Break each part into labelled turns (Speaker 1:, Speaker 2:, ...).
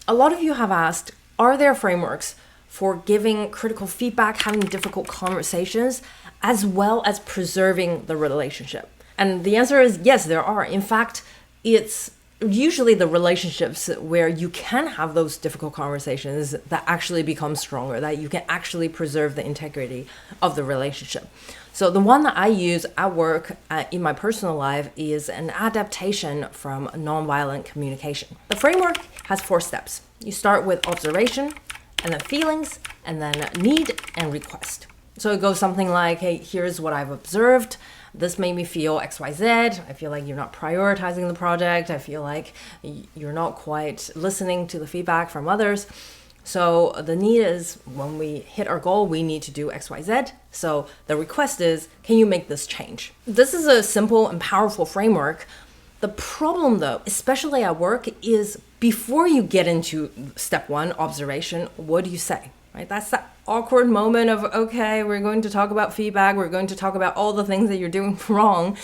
Speaker 1: A lot of you have asked, are there frameworks for giving critical feedback, having difficult conversations, as well as preserving the relationship? And the answer is yes, there are. In fact, it's usually the relationships where you can have those difficult conversations that actually become stronger, that you can actually preserve the integrity of the relationship. So the one that I use at work, in my personal life, is an adaptation from nonviolent communication. The framework has 4 steps. You start with observation, and then feelings, and then need and request. So it goes something like, hey, here's what I've observed. This made me feel XYZ. I feel like you're not prioritizing the project. I feel like you're not quite listening to the feedback from others. So the need is, when we hit our goal, we need to do XYZ. So the request is, can you make this change? This is a simple and powerful framework. The problem though, especially at work, is before you get into step 1, observation, what do you say? Right? That's that awkward moment of, okay, we're going to talk about feedback. We're going to talk about all the things that you're doing wrong.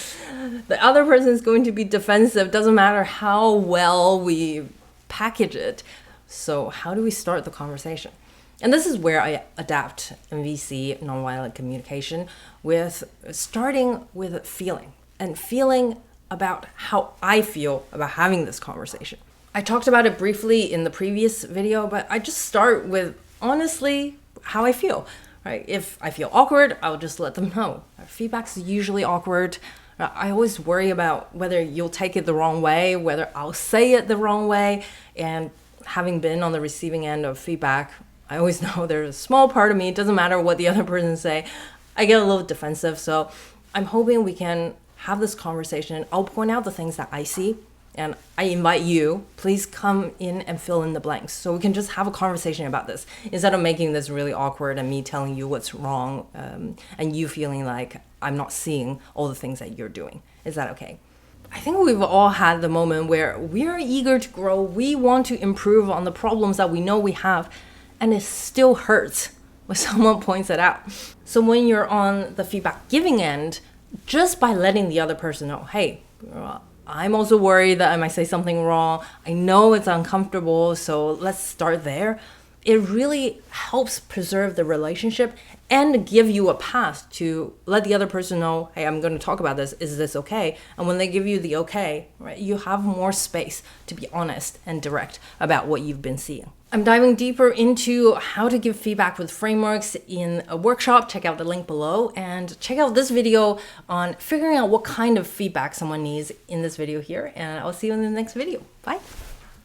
Speaker 1: The other person is going to be defensive. Doesn't matter how well we package it. So how do we start the conversation? And this is where I adapt NVC, nonviolent communication, with starting with feeling and feeling about how I feel about having this conversation. I talked about it briefly in the previous video, but I just start with honestly how I feel, right? If I feel awkward, I'll just let them know. Feedback's usually awkward. I always worry about whether you'll take it the wrong way, whether I'll say it the wrong way. And having been on the receiving end of feedback, I always know there's a small part of me, it doesn't matter what the other person say, I get a little defensive. So I'm hoping we can have this conversation. I'll point out the things that I see, and I invite you, please come in and fill in the blanks so we can just have a conversation about this instead of making this really awkward and me telling you what's wrong, and you feeling like I'm not seeing all the things that you're doing. Is that okay? I think we've all had the moment where we're eager to grow. We want to improve on the problems that we know we have, and it still hurts when someone points it out. So when you're on the feedback giving end, just by letting the other person know, hey, I'm also worried that I might say something wrong. I know it's uncomfortable, so let's start there. It really helps preserve the relationship and give you a path to let the other person know, hey, I'm going to talk about this. Is this okay? And when they give you the okay, right, you have more space to be honest and direct about what you've been seeing. I'm diving deeper into how to give feedback with frameworks in a workshop. Check out the link below and check out this video on figuring out what kind of feedback someone needs in this video here. And I'll see you in the next video. Bye.